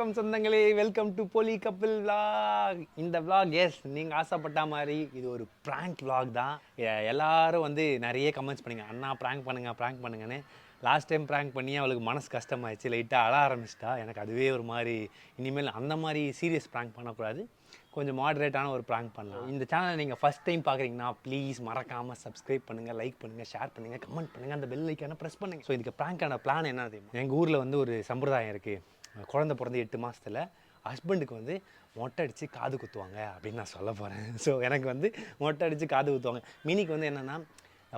வணக்கம் சொந்தங்களே, welcome to போலி கப்பிள் vlog. இந்த vlog எஸ் நீங்கள் ஆசைப்பட்ட மாதிரி இது ஒரு ப்ராங்க் vlog தான். எல்லாரும் வந்து நிறைய கமெண்ட்ஸ் பண்ணுங்க, அண்ணா ப்ராங்க் பண்ணுங்கன்னு. லாஸ்ட் டைம் ப்ராங்க் பண்ணி அவளுக்கு மனசு கஷ்டமாயிடுச்சு, லைட்டாக அழ ஆரம்பிச்சிட்டா. எனக்கு அதுவே ஒரு மாதிரி, இனிமேல் அந்த மாதிரி சீரியஸ் ப்ராங்க் பண்ணக்கூடாது, கொஞ்சம் மாடரேட்டான ஒரு ப்ராங்க் பண்ணலாம். இந்த சேனலை நீங்கள் ஃபஸ்ட் டைம் பார்க்குறீங்கன்னா ப்ளீஸ் மறக்காமல் சப்ஸ்கிரைப் பண்ணுங்கள், லைக் பண்ணுங்கள், ஷேர் பண்ணுங்கள், கமெண்ட் பண்ணுங்கள், அந்த பெல் ஐக்கான ப்ரெஸ் பண்ணுங்கள். ஸோ இதுக்கு ப்ராங்கான பிளான் என்ன தெரியுமா? எங்கள் ஊரில் வந்து ஒரு சம்பிரதாயம் இருக்குது. குழந்தை பிறந்து 8 மாதத்தில் ஹஸ்பண்டுக்கு வந்து மொட்டை அடித்து காது குத்துவாங்க அப்படின்னு நான் சொல்ல போகிறேன். ஸோ எனக்கு வந்து மொட்டை அடித்து காது குத்துவாங்க. மினிக்கு வந்து என்னென்னா,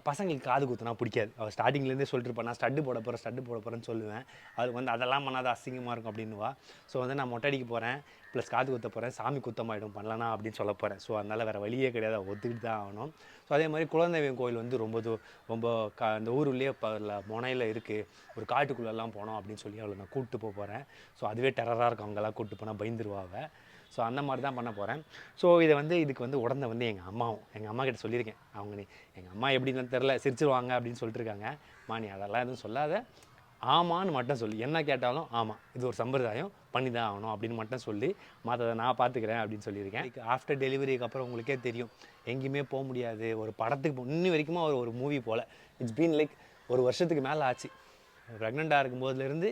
பசங்களுக்கு காது குத்துனா பிடிக்காது. அவள் ஸ்டார்டிங்லேருந்தே சொல்லிட்டுருப்பேன், நான் ஸ்டட்டு போட போகிறேன்னு சொல்லுவேன். அது வந்து அதெல்லாம் பண்ணாத அசிங்கமாக இருக்கும் அப்படின்னுவா. ஸோ வந்து நான் மொட்டை அடிக்க போகிறேன் ப்ளஸ் காது குத்த போகிறேன், சாமி குத்தமாயிடும் பண்ணலனா அப்படின்னு சொல்ல போகிறேன். ஸோ அதனால் வேறு வழியே கிடையாது, ஒத்துக்கிட்டு தான் ஆகணும். ஸோ அதே மாதிரி குலதெய்வம் கோயில் வந்து ரொம்ப இந்த ஊருலேயே முனையில் இருக்குது, ஒரு காட்டுக்குள்ளெல்லாம் போனோம் அப்படின்னு சொல்லி அவளை நான் கூப்பிட்டு போகிறேன். ஸோ அதுவே டெரராக இருக்கும், அவங்கெல்லாம் கூப்பிட்டு போனால் பயந்துருவாங்க. ஸோ அந்த மாதிரி தான் பண்ண போகிறேன். ஸோ இதுக்கு வந்து உடனே வந்து எங்கள் அம்மா கிட்ட சொல்லியிருக்கேன். எங்கள் அம்மா எப்படின்னு தெரில, சிரிச்சிருவாங்க அப்படின்னு சொல்லிட்டு இருக்காங்க. நீ அதெல்லாம் எதுவும் சொல்லாத, ஆமான்னு மட்டும் சொல்லி, என்ன கேட்டாலும் ஆமாம், இது ஒரு சம்பிரதாயம், பண்ணி தான் ஆகணும் அப்படின்னு மட்டும் சொல்லி, மற்றதை நான் பார்த்துக்கிறேன் அப்படின்னு சொல்லியிருக்கேன். ஆஃப்டர் டெலிவரிக்கு அப்புறம் உங்களுக்கே தெரியும், எங்கேயுமே போக முடியாது. ஒரு படத்துக்கு இன்னி வரைக்கும் ஒரு மூவி போல், இட்ஸ் பீன் லைக் ஒரு வருஷத்துக்கு மேலே ஆச்சு. ப்ரெக்னெண்ட்டாக இருக்கும்போதுலேருந்து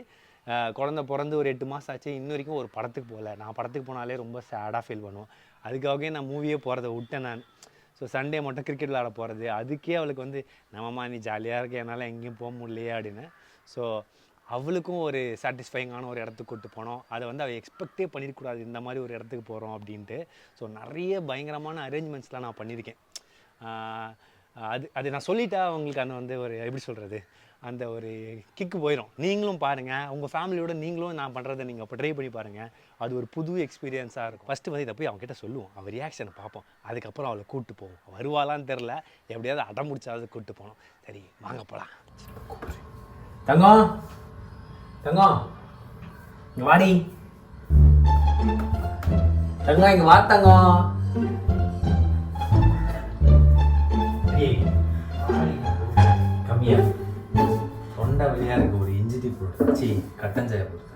குழந்தை பிறந்து ஒரு 8 மாதம் ஆச்சு, இன்ன வரைக்கும் ஒரு படத்துக்கு போகல. நான் படத்துக்கு போனாலே ரொம்ப சேடாக ஃபீல் பண்ணுவோம். அதுக்காகவே நான் மூவியே போகிறத விட்டேன் நான். ஸோ சண்டே மட்டும் கிரிக்கெட் விளாட போகிறது, அதுக்கே அவளுக்கு வந்து நம்மம்மா நீ ஜாலியாக இருக்க, என்னால் எங்கேயும் போக முடியலையே அப்படின்னு. ஸோ அவளுக்கும் ஒரு சாட்டிஸ்ஃபைங்கான ஒரு இடத்துக்கு கூப்பிட்டு போனோம். அதை வந்து அவள் எக்ஸ்பெக்டே பண்ணிடக்கூடாது, இந்த மாதிரி ஒரு இடத்துக்கு போகிறோம் அப்படின்ட்டு. ஸோ நிறைய பயங்கரமான அரேஞ்ச்மெண்ட்ஸ்லாம் நான் பண்ணியிருக்கேன். அது நான் சொல்லிட்டா அவங்களுக்கு அந்த வந்து ஒரு எப்படி சொல்கிறது, அந்த ஒரு கிக்கு போயிடும். நீங்களும் பாருங்கள், உங்கள் ஃபேமிலியோட நீங்களும் நான் பண்ணுறதை நீங்கள் அப்போ ட்ரை பண்ணி பாருங்கள். அது ஒரு புது எக்ஸ்பீரியன்ஸாக இருக்கும். ஃபஸ்ட்டு வந்து இதை போய் அவங்ககிட்ட சொல்லுவோம், அவள் ரியாக்ஷனை பார்ப்போம், அதுக்கப்புறம் அவளை கூப்பிட்டு போவோம். வருவாளான்னு தெரில, எப்படியாவது அடம் முடிச்சாவது கூப்பிட்டு போகணும். சரி வாங்க போகலாம். தங்கம் இங்கே வாடி, தங்கம் இங்கே வா தங்கம். கம்மியா தொண்டை வழியாக இருக்கு, ஒரு இஞ்சி டீ போட்டு சி கட்டன் சாயா போட்டு.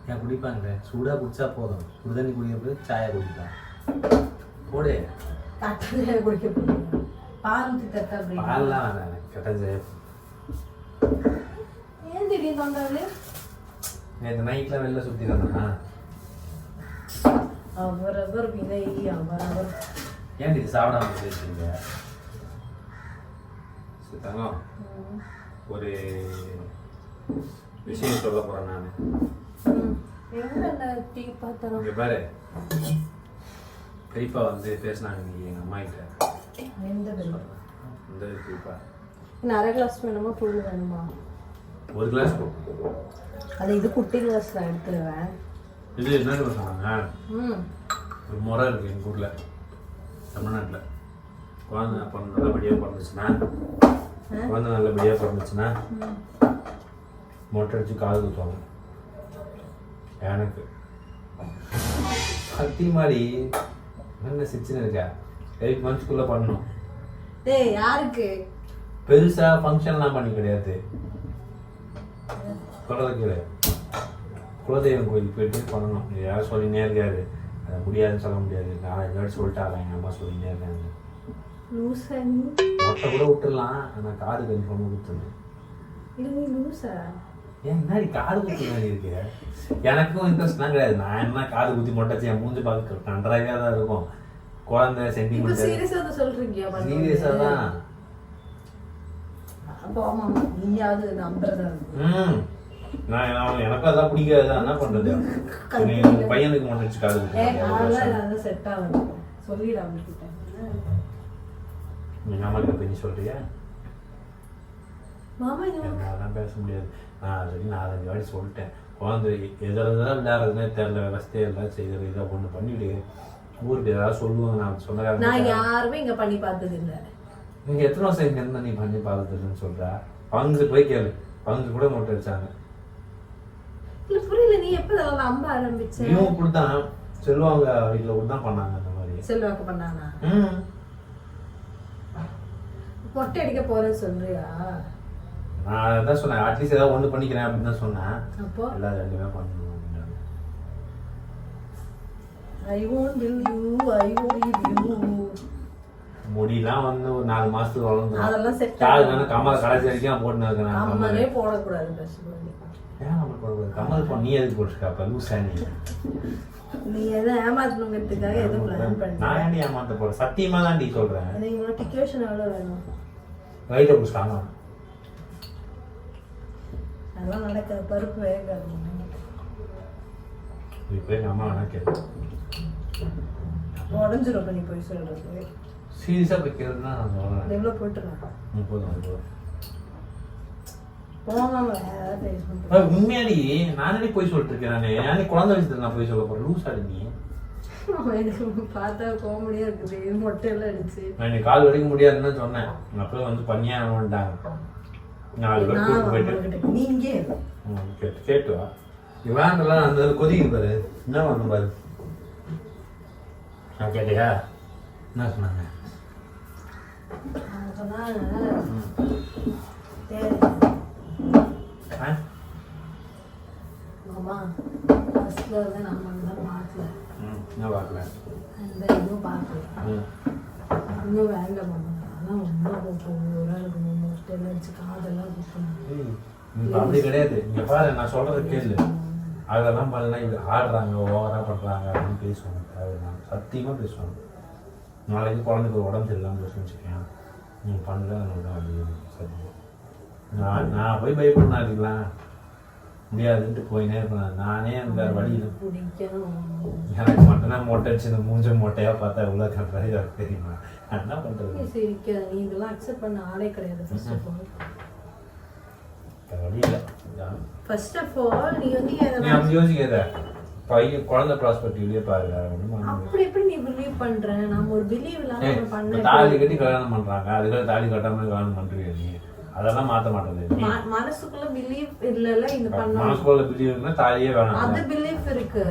ஏன் குடிப்பாங்க, சூடாக குடிச்சா போதும், சுடுதண்ணி குடிக்க சாயா குடிப்பான். போடு பால்லாம் வேணாம், கட்டன் சாயா. நேற்று நைட்டில் வெளில சுற்றி தானா ஏன் இது சாப்பிடாம வச்சுருக்கீங்க? தங்கம், ஒரு விஷயம் சொல்ல போறேன் நான். இங்க பாரு, பெரியப்பா வந்து பேசினாங்க நீ எங்க அம்மா கிட்ட. இந்த பெரியப்பா அரை கிளாஸ் வேணுமா, ஃபுல் வேணுமா? ஒரு கிளாஸ் போ. அது இது குட்டி கிளாஸ் தான் எடுத்துருவேன். இது என்ன சொன்னாங்க, ஒரு முறை இருக்கு எங்கள் ஊரில், தமிழ்நாட்டில். குழந்தை நல்லபடியாக பிறந்துச்சுன்னா மொட்டை அடிச்சு காது குத்துவாங்க. எனக்கு சக்தி மாதிரி என்ன சிச்சுன்னு இருக்கா, 8 மந்த்ஸ்க்குள்ளே பண்ணணும். யாருக்கு பெருசாக ஃபங்க்ஷன்லாம் பண்ணி கிடையாது, சொல்கிறதுக்கு குலதெய்வம் கோயிலுக்கு போயிட்டு பண்ணணும். யாரும் சொல்லினே இருக்காரு, அதை முடியாதுன்னு சொல்ல முடியாது. நான் எதாவது சொல்லிட்டாங்க, எங்கள் அம்மா சொல்லினே இருக்காங்க. மொட்டை கூட விட்டுடலாம், ஆனால் காது கன்ஃபார்மாக குத்துணும். ஏன் முன்னாடி காது குத்து மாதிரி இருக்கு? எனக்கும் இன்ட்ரெஸ்ட்லாம் கிடையாது. நான் என்ன காது குத்தி மொட்டை என் மூஞ்சி பார்க்க நன்றாகவே தான் இருக்கும். குழந்தை சென்டிமெண்ட் சீரியஸாக தான். எனக்கு அதான் பிடிக்காது, என்ன பண்றது? பையனுக்கு மொட்டை அடிச்சு காது எங்கள் அம்மா கிட்ட போய் சொல்றியா? அதெல்லாம் பேச முடியாது. நான் ஆல்ரெடி 4-5 வாட்டி சொல்லிட்டேன், குழந்தை எதில் விளையாடுறதுனே தெரியல, விவசாயம் எல்லாம் செய்யறது, இதை ஒன்று பண்ணிவிடு, ஊருக்கு ஏதாவது சொல்லுவாங்க. நான் சொன்னேன், நான் யாருமே இங்கே பண்ணி பார்த்தது இல்லை. நீங்கள் எத்தனை வருஷம் இங்கே இருந்தால் நீ பண்ணி பார்த்ததுன்னு சொல்கிறா? பங்கு போய் கேளு, பங்கு கூட மொட்டை அடிச்சாங்க. புரியல, நீ எப்போ நம்ப ஆரம்பிச்ச? இவங்க இப்படிதான் செல்வாங்க வீட்டில் கூட தான் பண்ணாங்க. அந்த மாதிரி செல்வாக்கு பண்ணானா? மொட்டை அடிக்க போறேன்னு சொல்றியா? நான் அதான் சொன்னேன் அட்லீஸ்ட் ஏதாவது ஒன்று பண்ணிக்கிறேன் அப்படின்னு தான் சொன்னேன். அப்போ எல்லாரும் ரெண்டுமே பண்ணணும். I won't leave you, I won't leave you. முடியெல்லாம் வந்து ஒரு 4 மாசத்துக்கு வளர்ந்து அதெல்லாம் செட் காது கம்மல் கடைசி வரைக்கும் போட்டுன்னு இருக்கேன். கம்மலே போடக்கூடாது ஃபர்ஸ்ட் பண்ணி. ஏன் கம்மல் போடக்கூடாது? கம்மல் பண்ணி நீ எதுக்கு போட்டுருக்க? அப்போ லூஸா நீ எதை ஏமாத்தணுங்கிறதுக்காக எதுவும் பிளான் பண்ணி நான் ஏன்டி ஏமாத்த போறேன்? சத்தியமா தான் சொல்றேன். நீங்களோட டிக்கெஷன் எவ்வளோ வேணும்? ரைட்டை பிடிச்சிட்டாங்க. அதெல்லாம் நடக்காது, பருப்பு வேகாது. இப்போ எங்கள் அம்மா வேணா கேட்கு உடஞ்சிரும் பண்ணி போய் சொல்றது. சீரியஸாக போய் கேட்குறதுனா நான் சொல்கிறேன். எவ்வளோ போட்டுருங்க போதும். போகாம வேற டேஸ்ட் பண்ணுறேன். உண்மையாடி நானே போய் சொல்லிட்டு இருக்கேன். நானே குழந்தை வயசுல நான் போய் சொல்ல போகிறேன். லூஸ் ஆடி நீ எனக்கு பார்த்தா காமெடியா இருக்குது. மொட்டையெல்லாம் அடிச்சு நான் கால் வலிக்க முடியாதுன்னு சொன்னேன். அப்போ வந்து பண்ணியாக வந்துட்டாங்க. 4 பேர் கூப்பிட்டு போயிட்டு நீங்க கேட்டு வா. வேண்டெல்லாம் அந்த கொதிக்குது பாரு. என்ன பண்ணணும் பாரு. நான் கேட்டியா என்ன சொன்னாங்க? ஆமா ஃபர்ஸ்ட்ல வந்து நம்ம தான் பார்க்கல. நான் பார்க்கல. அந்த இதுவும் பார்க்கல. இன்னும் வேலை பண்ணணும். ஆனால் ஒன்றும் இருக்கணும். மொட்டையெல்லாம் அடிச்சு காதெல்லாம் குத்தணும். அப்படி கிடையாது. இங்கே பாரு நான் சொல்கிறத கேளு. அதெல்லாம் பண்ணலாம். இப்படி ஆடுறாங்க ஓவராக பண்ணுறாங்க அப்படின்னு பேசுவாங்க. அது நான் சத்தியமாக பேசுவாங்க. நாளைக்கு குழந்தைக்கு ஒரு உடம்பு சரியில்லாமல் பேச வச்சுக்கேன். நீங்கள் பண்ணல தான் அது சரி. நான் போய் பயப்படணும் அதுக்கெலாம் முடியாதுன்ட்டு போயினே இருப்பேன். நானே அந்த வழியில் எனக்கு மட்டும்தான் மொட்டை அடிச்சு இந்த மூஞ்ச மொட்டையாக பார்த்தா எவ்வளோ கட்டுறது எனக்கு தெரியுமா? என்ன பண்ணுறது? சரிக்கா நீ இதெல்லாம் அக்செப்ட் பண்ண ஆளே கிடையாது. ஃபர்ஸ்ட் ஆஃப் ஆல் நீ வந்து அப்படி யோசிக்காத. பையன் குழந்தை ப்ராஸ்பெக்டிவ்லயே பாரு. அப்படி எப்படி நீ பிலீவ் பண்ற? நம்ம ஒரு பிலீவ் இல்லாம பண்ண தாலி கட்டி கல்யாணம் பண்றாங்க. அதுக்காக தாலி கட்டாம கல்யாணம் பண்றீங்க நீ. அதெல்லாம் மாத்த மாட்டேது. மனசுக்குள்ள பிலீவ் இல்லல இந்த பண்ண. மனசுக்குள்ள பிலீவ் இருந்தா தாலியே வேணாம். அது பிலீவ் இருக்கு.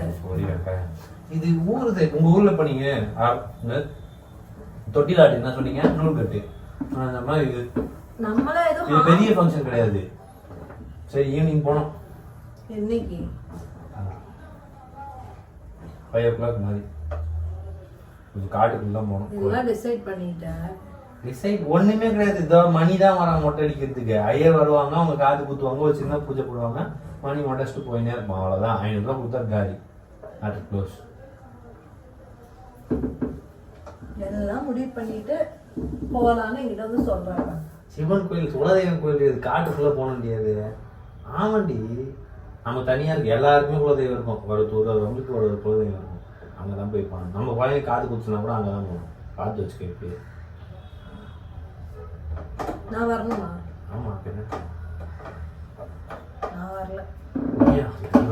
இது ஊருது. உங்க ஊர்ல பண்ணீங்க தொட்டிலாட்டி என்ன சொன்னீங்க? நூல் கட்டு. அந்த மாதிரி இது நம்மள ஏதோ இது பெரிய ஃபங்க்ஷன் கிடையாது. சரி ஈவினிங் போனோம். என்னைக்கு 5 o'clock மாதிரி கொஞ்சம் காட்டுக்குள்ள போனோம். இதெல்லாம் டிசைட் பண்ணிட்டேன். டிசைட் ஒண்ணுமே கிடையாது. இதோ மணி தான் வராங்க மொட்டை அடிக்கிறதுக்கு. ஐயர் வருவாங்க, அவங்க காது குத்துவாங்க, ஒரு சின்ன பூஜை போடுவாங்க, மணி மொட்டை அடிச்சுட்டு போயினே இருப்போம். அவ்வளோதான். 500 ரூபா கொடுத்தா காரி ஆட்டு க்ளோஸ். எல்லாம் முடிவு பண்ணிட்டு போகலான்னு என்கிட்ட வந்து சொல்றாங்க. சிவன் கோயில் குலதெய்வம் கோயில் இது காட்டுக்குள்ள போக முடியாது. ஆமாண்டி நம்ம தனியா இருக்கு. எல்லாருக்குமே குலதெய்வம் இருக்கும். அவங்களுக்கு ஒரு குலதெய்வம் இருக்கும். அங்கதான் போய் போகணும். நம்ம குழந்தைங்க காது குத்துனா கூட அங்கதான் போகணும். பார்த்து வச்சுக்க. இப்போ நான் வரணுமா? ஆமா நான் வரல.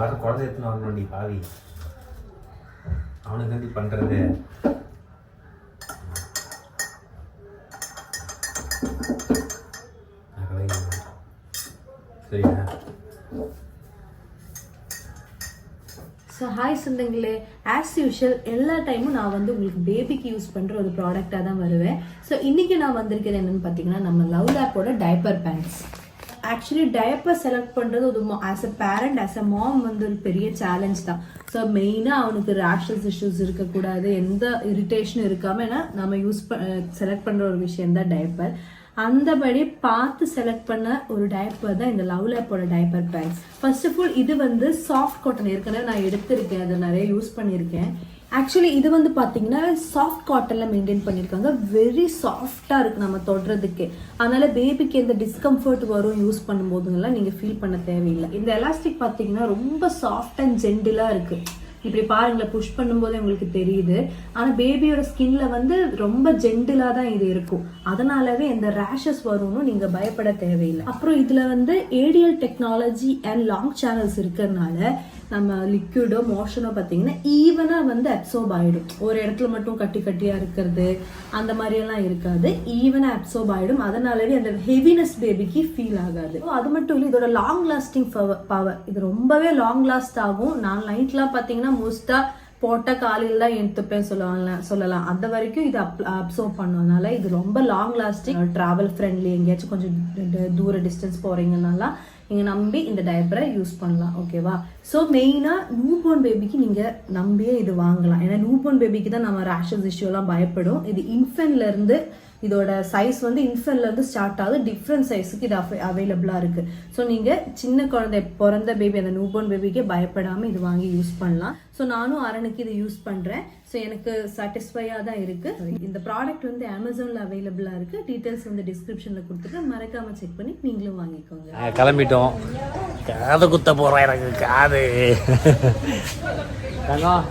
வர குழந்தை எடுத்துன்னு வரணும்டி பாவி. அவனுக்கு வந்து பண்றது சரியா? ஸோ ஹாய் சொந்தங்களே, ஆஸ் யூஷுவல் எல்லா டைமும் நான் வந்து உங்களுக்கு பேபிக்கு யூஸ் பண்ணுற ஒரு ப்ராடக்டாக தான் வருவேன். ஸோ இன்றைக்கி நான் வந்திருக்கிறது என்னென்னு பார்த்தீங்கன்னா நம்ம லவ் லேப்போட diaper pants. Actually diaper select பண்ணுறது ஒரு as a parent as a mom வந்து ஒரு பெரிய சேலஞ்ச் தான். ஸோ மெயினாக அவனுக்கு ரேஷஸ் இஷ்யூஸ் இருக்கக்கூடாது, எந்த இரிட்டேஷனும் இருக்காமல், ஏன்னா நம்ம செலக்ட் பண்ணுற ஒரு விஷயம் தான் டைப்பர். அந்தபடி பார்த்து செலக்ட் பண்ண ஒரு டைப்பர் தான் இந்த லவ் லேப்போட diaper pants. First of all இது வந்து சாஃப்ட் காட்டன். ஏற்கனவே நான் எடுத்திருக்கேன், அதை நிறைய யூஸ் பண்ணியிருக்கேன். ஆக்சுவலி இது வந்து பார்த்தீங்கன்னா சாஃப்ட் காட்டனில் மெயின்டைன் பண்ணியிருக்காங்க. வெரி சாஃப்டாக இருக்குது நம்ம தொடுறதுக்கு. அதனால் பேபிக்கு எந்த டிஸ்கம்ஃபர்ட் வரும் யூஸ் பண்ணும்போதுங்கெல்லாம் நீங்கள் ஃபீல் பண்ண தேவையில்லை. இந்த எலாஸ்டிக் பார்த்தீங்கன்னா ரொம்ப சாஃப்ட் அண்ட் ஜென்டிலாக இருக்குது. இப்படி பாருங்களேன், புஷ் பண்ணும்போது உங்களுக்கு தெரியுது. ஆனால் பேபியோட ஸ்கின்ல வந்து ரொம்ப ஜென்டிலாக தான் இது இருக்கும். அதனாலவே இந்த ரேஷஸ் வரும்னு நீங்கள் பயப்பட தேவையில்லை. அப்புறம் இதில் வந்து ADL technology and long channels இருக்கிறதுனால நம்ம லிக்விடோ மோஷனோ பார்த்தீங்கன்னா ஈவனாக வந்து அப்சர்ப் ஆகிடும். ஒரு இடத்துல மட்டும் கட்டி கட்டியாக இருக்கிறது அந்த மாதிரியெல்லாம் இருக்காது. ஈவனாக அப்சர்ப் ஆகிடும். அதனாலவே அந்த ஹெவினஸ் பேபிக்கு ஃபீல் ஆகாது. அது மட்டும் இல்லை, இதோட லாங் லாஸ்டிங் பவர். இது ரொம்பவே லாங் லாஸ்ட் ஆகும். நான் நைட்லாம் பார்த்தீங்கன்னா மோஸ்ட்டாக போட்டால் காலையில் தான் எடுத்துப்பேன் சொல்லலாம் அந்த வரைக்கும் இது அப்சர்வ் பண்ணதுனால இது ரொம்ப லாங் லாஸ்டிங், ட்ராவல் ஃப்ரெண்ட்லி. எங்கேயாச்சும் கொஞ்சம் தூர டிஸ்டன்ஸ் போகிறீங்கனால நீங்கள் நம்பி இந்த டைப்பரை யூஸ் பண்ணலாம். ஓகேவா? ஸோ மெயினாக நியூபோர்ன் பேபிக்கு நீங்கள் நம்பியே இது வாங்கலாம். ஏன்னா நியூபோர்ன் பேபிக்கு தான் நம்ம ரேஷஸ் இஷ்யூலாம் பயப்படும். இது இன்ஃபென்ட்லேருந்து இதோட சைஸ் வந்து இன்ஃபென்ட்லேருந்து ஸ்டார்ட் ஆகுது. டிஃப்ரெண்ட் சைஸுக்கு இது அவைலபிளாக இருக்குது. ஸோ நீங்கள் சின்ன குழந்தை பிறந்த பேபி அந்த நியூபோர்ன் பேபிக்கே பயப்படாமல் இது வாங்கி யூஸ் பண்ணலாம். ஸோ நானும் அரணுக்கு இதை யூஸ் பண்ணுறேன். ஸோ எனக்கு சாட்டிஸ்ஃபையாக தான் இருக்குது. இந்த ப்ராடக்ட் வந்து அமேசானில் அவைலபிளாக இருக்குது. டீட்டெயில்ஸ் வந்து டிஸ்கிரிப்ஷனில் கொடுத்துட்டு மறக்காமல் செக் பண்ணி நீங்களும் வாங்கிக்கோங்க. கிளம்பிட்டோம். காது குத்த போகிறோம். எனக்கு காது தங்கம்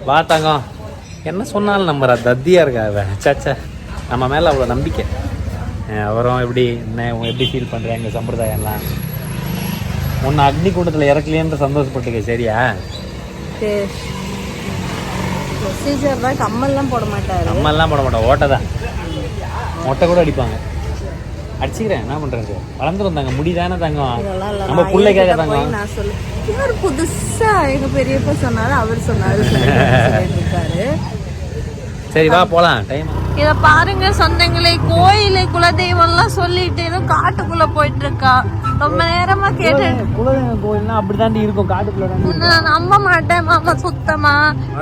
வா தங்கம். என்ன சொன்னாலும் நம்புறா, தத்தியாக இருக்கா சச்சா. நம்ம மேலே அவ்வளோ நம்பிக்கை. அப்புறம் எப்படி எப்படி ஃபீல் பண்ணுறேன் எங்கள் சம்பிரதாயம்லாம்? ஒன்று அக்னி கூட்டத்தில் இறக்கலையன்ற சந்தோஷப்பட்டுக்க. சரியா? ப்ரொசீஜர்லாம் கம்மல்லாம் போட மாட்டாரு. கம்மல்லாம் போட மாட்டோம், ஓட்டை தான். மொட்டை கூட அடிப்பாங்க. அடிச்சுக்கிறேன், என்ன பண்ணுறது? வளர்ந்துரும் தாங்க, முடிதானே தங்கம். நம்ம பிள்ளைக்காக தங்கம். நான் சொல்லு இவர் புதுசாக எங்கள் பெரியப்பா சொன்னாரு, அவர் சொன்னாரு. சரி வா போலாம், டைம். இத பாருங்க சொந்தங்களே, கோயிலு குலதெய்வம் எல்லாம் சொல்லிட்டு ஏதோ காட்டுக்குள்ள போயிட்டு இருக்கா. ரொம்ப நேரமா கேட்டு குலதெய்வம் கோயில்னா அப்படிதாண்டி இருக்கும் காட்டுக்குள்ள. நான் நம்ப மாட்டேன் மாமா சுத்தமா.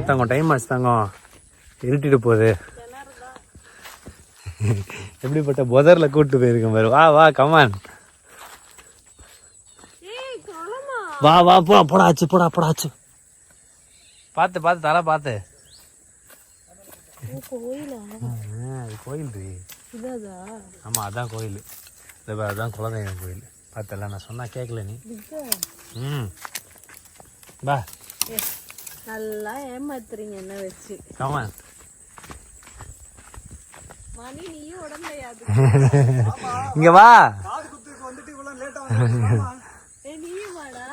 தங்கம் டைம் ஆச்சு தங்கம், இருட்டிட்டு போகுது. எப்படிப்பட்ட புதர்ல கூட்டு போயிருக்கேன் பாரு. வா வா கமான், வா வா போடாச்சு போடாச்சு. பார்த்து பார்த்து தலை பார்த்து. அது கோயில். ஆமா அதான் கோயில். அதான் குலதெய்வம் கோயில். பார்த்தல நான் சொன்னா கேட்கல நீ. பா நல்லா ஏமாத்துறீங்க என்ன வச்சு. ஆமா மணி நீயும் உடம்பையாது. இங்க வா,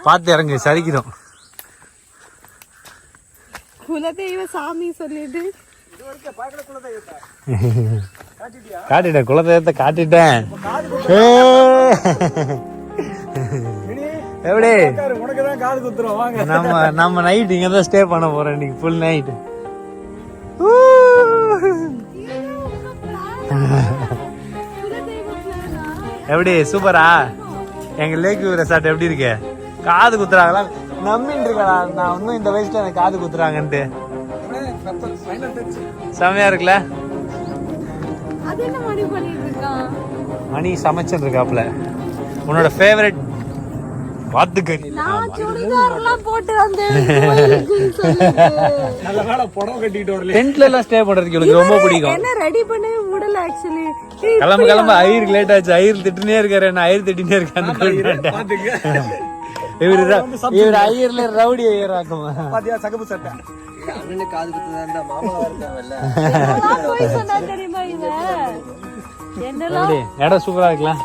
பார்த்து இறங்கு, சரிக்கிறோம். குலதெய்வ சாமி சொல்லிட்டு காட்டிட்டேன், குலதெய்வத்தை காட்டிட்டேன். எப்படி நம்ம நைட் இங்க தான் ஸ்டே பண்ண போறோம் இன்னைக்கு, ஃபுல் நைட். எப்படி சூப்பரா? எங்க லேக் ரெசார்ட் எப்படி இருக்கு? காது குத்துறாங்களா? நம்பின்னு இருக்கா நான் இன்னும் இந்த வயசுல எனக்கு காது குத்துறாங்கன்ட்டு. செமையா இருக்குல்ல? மணி சமைச்சுட்டு இருக்காப்ல. உன்னோட ஃபேவரட் வாத்துக்கறி. டென்ட்ல எல்லாம் ஸ்டே பண்றதுக்கு எனக்கு ரொம்ப பிடிக்கும். என்ன ரெடி பண்ணவே முடியல ஆக்சுவலி. கிளம்ப ஐயருக்கு லேட் ஆச்சு. ஐயர் திட்டுனே இருக்காரு, நான் ஐயர் திட்டினே இருக்கேன். இவர் ஐயர்ல ரவுடி ஐயர் ஆக்குமா? பாத்தியா சகப்பு சட்டை. காது குத்துதான்டா மாமா வரதவல்ல. இடம் சூப்பரா இருக்கலாம்.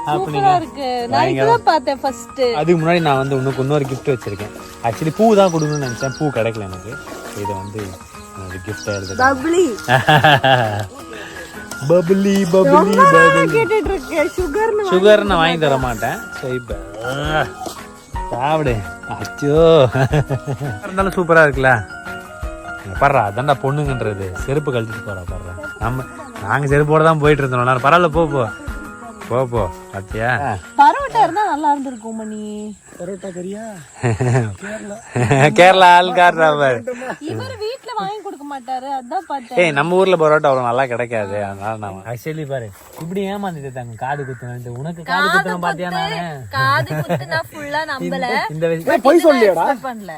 அதுக்கு முன்னாடி நான் வந்து உனக்கு இன்னொரு கிஃப்ட் வச்சிருக்கேன். ஆக்சுவலி பூ தான் கொடுக்கணும்னு நினைச்சேன், பூ கிடைக்கல எனக்கு. இதை வந்து கிஃப்ட் எழுது. பப்ளி சுகர் நான் வாங்கி தர மாட்டேன். ஸோ இப்போ சாப்பிடு. அச்சோ இருந்தாலும் சூப்பரா இருக்குல்ல. பர்றா அதான்டா பொண்ணுங்கன்றது. செருப்பு கழட்டிட்டு போறா பர்றா. நாங்க செருப்போட தான் போயிட்டு இருந்தோம். பரவாயில்ல போ பாத்தியா? பரோட்டா இருந்தா நல்லா இருந்திருக்கும் மணி. பரோட்டா கறியா? கேரளா ஆள்காரா பாரு. இவர் வீட்ல வாங்கி கொடுக்க மாட்டாரு, அதான் பார்த்தேன். ஏய் நம்ம ஊர்ல பரோட்டா அவ்வளவு நல்லா கிடைக்காது. அதனால நான் ஆக்சுவலி பாரு இப்படி ஏமாந்துட்டு தாங்க காது குத்துனேன். உனக்கு காது குத்துறேன் பாத்தியா? நானு காது குத்துனா ஃபுல்லா நம்பல. இந்த வயசுல போய் சொல்லியடா பண்ணல.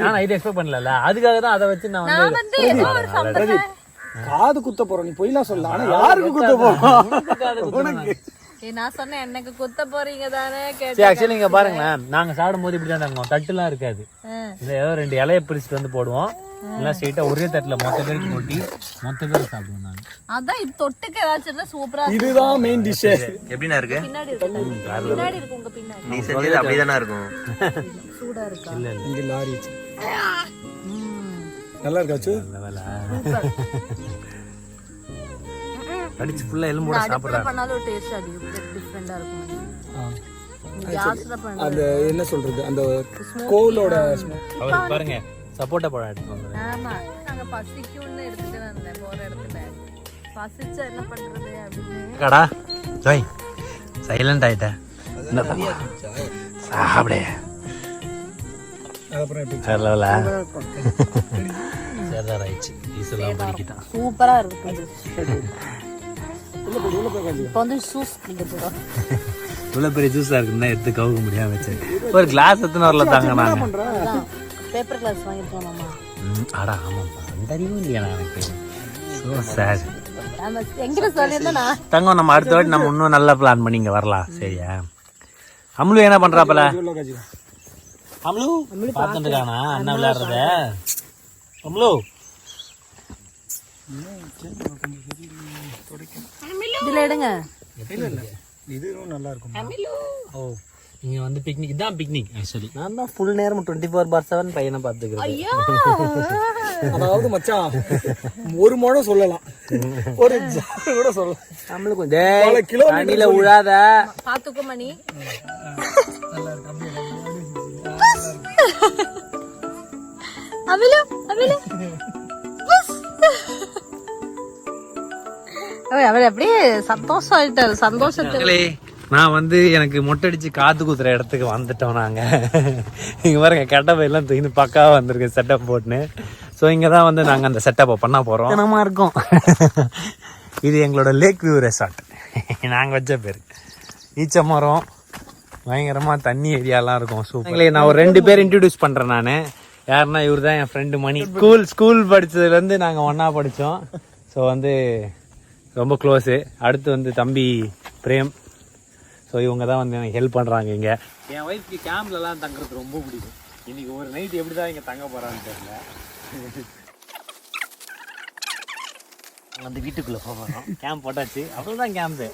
நான் இது எக்ஸ்பெக்ட் பண்ணல. அதுக்காக தான் அதை வச்சு நான் வந்து ஏதோ ஒரு சம்பந்தம் காது குத்த போறோம். நீ பொய்லாம் சொல்ல. ஆனா யாருக்கு குத்த போறோம்? உனக்கு. நான் சொன்னேன் எனக்கு குத்த போறீங்க தானே கேட்டேன். ஆக்சுவலி இங்க பாருங்களேன், நாங்க சாப்பிடும்போது இப்படிதான் தங்குவோம். தட்டுலாம் இருக்காது. இல்ல ஏதோ 2 இலையை பிரிச்சுட்டு வந்து போடுவோம். எல்லாம் ஸ்ட்ரெயிட்டா ஒரே தட்டுல மொத்த பேருக்கு கொட்டி மொத்த பேரும் சாப்பிடுவோம். நாங்க அதான் இது தொட்டுக்கு ஏதாச்சும் சூப்பரா. இதுதான் மெயின் டிஷ். எப்படினா இருக்கு? பின்னாடி இருக்கு உங்க பின்னாடி. நீ செஞ்சது அப்படிதானா இருக்கும். சூடா இருக்கா? இல்ல இங்க லாரி நல்லா இருக்காச்சு. அடிச்சு ஃபுல்லா எலும்போட சாப்பிடுறாங்க. பண்ணாலும் டேஸ்ட் அது டிஃபரண்டா இருக்கும். அந்த என்ன சொல்றது அந்த கோலோட பாருங்க சப்போட்டா பழம் எடுத்து வந்துடுறேன். ஆமா நாங்க பசிக்கும்னு எடுத்துட்டு வந்தேன் போற இடத்துல. பசிச்சா என்ன பண்றது அப்படின்னு. கடா ஜாய் சைலண்ட் ஆயிட்டேன். சாப்பிடே சூப்பரா இருக்கு. இப்போ வந்து ஜூஸ் குடிக்க போறோம். இவ்வளவு பெரிய ஜூஸா இருக்குன்னா எடுத்து கவுக்க முடியாம வச்சு ஒரு கிளாஸ் எத்தனை வரல தாங்க நாங்க. பேப்பர் கிளாஸ் வாங்கிருக்கோம் மாமா. அடா ஆமாப்பா அந்த அறிவும் இல்லையா எனக்கு. ஸோ சார் எங்கிட்ட சொல்லியிருந்தா தங்கம் நம்ம அடுத்த வாட்டி நம்ம இன்னும் நல்லா பிளான் பண்ணி இங்க வரலாம். சரியா? அம்லு என்ன பண்றாப்பல? அம்லு பார்த்துட்டு இருக்கானா அண்ணா விளையாடுறத? அம்லு இதுல எடுங்க. இதுவும் நல்லா இருக்கும். ஓ நீங்க வந்து பிக்னிக் தான் பிக்னிக். ஆக்சுவலி நான் தான் ஃபுல் நேரம் 24/7 பையனை பார்த்துக்கிறேன். அதாவது மச்சான் ஒரு முறை சொல்லலாம், ஒரு கூட சொல்லலாம். நம்மளுக்கு கொஞ்சம் தண்ணியில விழாத பாத்துக்கோ மணி. அவிலு அவிலு அவர் அப்படியே சந்தோஷம் ஆயிட்டாரு. சந்தோஷத்துல நான் வந்து எனக்கு மொட்டை அடிச்சு காத்து குத்துற இடத்துக்கு வந்துட்டோம் நாங்க. இங்க பாருங்க கட்டப்பை எல்லாம் தூக்கி பக்காவா வந்திருக்கு செட்டப் போட்டுன்னு. ஸோ இங்க தான் வந்து நாங்க அந்த செட்டப்பை பண்ண போறோம். நம்ம இருக்கோம். இது எங்களோட லேக் வியூ ரெசார்ட். நாங்க வச்ச பேரு ஈச்ச மரம், பயங்கரமா தண்ணி ஏரியாலாம் இருக்கும். சூப்பர். நான் ஒரு 2 பேர் இன்ட்ரடியூஸ் பண்றேன் நானு. யாருன்னா இவர் தான் என் ஃப்ரெண்டு மணி. ஸ்கூல் படிச்சதுல இருந்து நாங்க ஒன்னா படிச்சோம். ஸோ வந்து ரொம்ப க்ளோஸு. அடுத்து வந்து தம்பி பிரேம். ஸோ இவங்க தான் வந்து எனக்கு ஹெல்ப் பண்ணுறாங்க. இங்கே என் ஒய்ஃப்க்கு கேம்ப்லலாம் தங்குறது ரொம்ப பிடிக்கும். இன்னைக்கு ஒரு நைட் எப்படி தான் இங்கே தங்க போகிறான்னு தெரியல. அந்த வீட்டுக்குள்ளே போகிறோம். கேம்ப் போட்டாச்சு, அவ்வளோதான் கேம்ப்பு.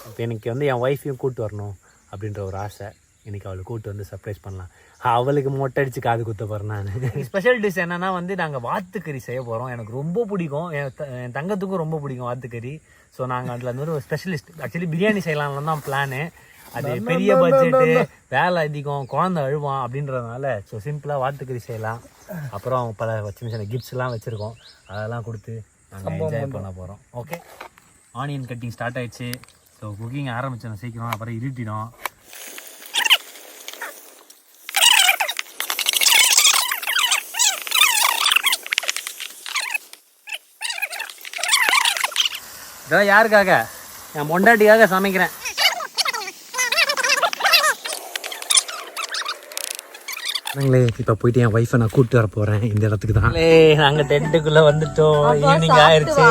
இப்போ எனக்கு வந்து என் ஒய்ஃபையும் கூப்பிட்டு வரணும் அப்படின்ற ஒரு ஆசை. இன்னைக்கு அவளை கூப்பிட்டு வந்து சர்ப்ரைஸ் பண்ணலாம். அவளுக்கு மொட்டை அடிச்சு காது குத்த போகிறேன் நான். ஸ்பெஷல் டிஷ் என்னன்னா வந்து நாங்கள் வாத்துக்கறி செய்ய போகிறோம். எனக்கு ரொம்ப பிடிக்கும், என் தங்கத்துக்கும் ரொம்ப பிடிக்கும் வாத்துக்கறி. ஸோ நாங்கள் அதில் வந்து ஒரு ஸ்பெஷலிஸ்ட். ஆக்சுவலி பிரியாணி செய்யலாம்னு தான் பிளானு. அது பெரிய பட்ஜெட்டு, வேலை அதிகம், குழந்தை அழுவான் அப்படின்றதுனால ஸோ சிம்பிளாக வாத்துக்கறி செய்யலாம். அப்புறம் பல சின்ன சின்ன கிஃப்ட்ஸ்லாம் வச்சுருக்கோம். அதெல்லாம் கொடுத்து நாங்கள் என்ஜாய் பண்ண போகிறோம். ஓகே, ஆனியன் கட்டிங் ஸ்டார்ட் ஆயிடுச்சு. ஸோ குக்கிங் ஆரம்பிச்சோம் சீக்கிரம், அப்புறம் இருட்டிடும். இதான் யாருக்காக? என் பொண்டாட்டிக்காக சமைக்கிறேன். இப்ப போயிட்டு என் வைஃபை நான் கூப்பிட்டு வர போறேன் இந்த இடத்துக்கு தான். நாங்க டென்ட்டுக்குள்ள வந்துட்டோம். ஈவினிங் ஆயிருச்சு.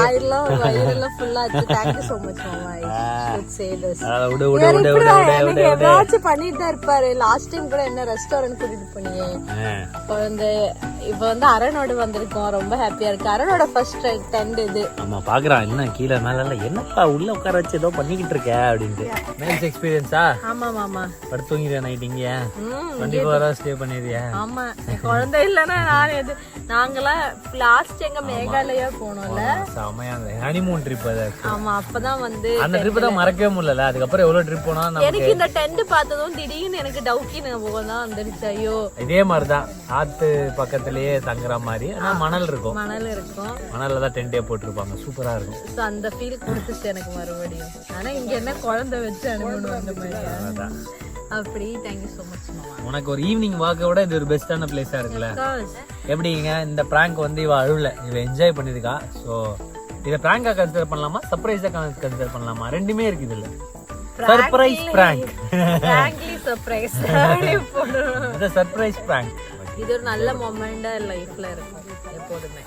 பண்ணிட்டு தான் இருப்பாரு. லாஸ்ட் டைம் கூட என்ன ரெஸ்டாரண்ட் கூட்டிட்டு போனீங்க. இப்ப வந்து அரணோட வந்திருக்கோம். ரொம்ப ஹாப்பியா இருக்கு. அரணோட ஃபர்ஸ்ட் டென்ட் இது. ஆமா பாக்குறான் என்ன கீழே மேல என்னப்பா உள்ள உட்கார வச்சு ஏதோ பண்ணிக்கிட்டு இருக்க அப்படின்ட்டு. மேரேஜ் எக்ஸ்பீரியன்ஸா? ஆமா மாமா. படுத்து தூங்கிடுவேன் நைட் இங்க 24 hours ஸ்டே பண்ணிடுறியா? ஆமா, குழந்தை இல்லன்னா நான் நாங்களாம் லாஸ்ட் எங்க மேகாலயா போனோம்ல, செமையா ஹனிமூன் ட்ரிப் அது. ஆமா, அப்பதான் வந்து அந்த ட்ரிப் தான் மறக்கவே முடியல. அதுக்கப்புறம் எவ்வளவு ட்ரிப் போனா எனக்கு இந்த டென்ட் பார்த்ததும் திடீர்னு எனக்கு டவுக்கி ஞாபகம் தான் வந்துருச்சு. ஐயோ, இதே மாதிரிதான் ஆத்து பக்கத்திலேயே தங்குற மாதிரி. ஆனா மணல் இருக்கும், மணல் இருக்கும். மணல்ல தான் டென்டே போட்டிருப்பாங்க. சூப்பரா இருக்கும். அந்த ஃபீல் கொடுத்துச்சு எனக்கு மறுபடியும். ஆனா இங்க என்ன குழந்தை வச்சு அனுப்பணும் அந்த மாதிரி. அப்படி தேங்க்யூ ஸோ மச் மாமா. உனக்கு ஒரு ஈவினிங் வாக்க விட இது ஒரு பெஸ்டான பிளேஸா இருக்குல்ல. எப்படிங்க இந்த பிராங்க் வந்து இவ அழுவல, இவ என்ஜாய் பண்ணிருக்கா. ஸோ இதை பிராங்கா கன்சிடர் பண்ணலாமா, சர்ப்ரைஸா கன்சிடர் பண்ணலாமா? ரெண்டுமே இருக்கு இதுல. சர்ப்ரைஸ் பிராங்க், சர்ப்ரைஸ் இது சர்ப்ரைஸ் பிராங்க். இது ஒரு நல்ல மொமெண்டா லைஃப்ல இருக்கும் எப்போதுமே.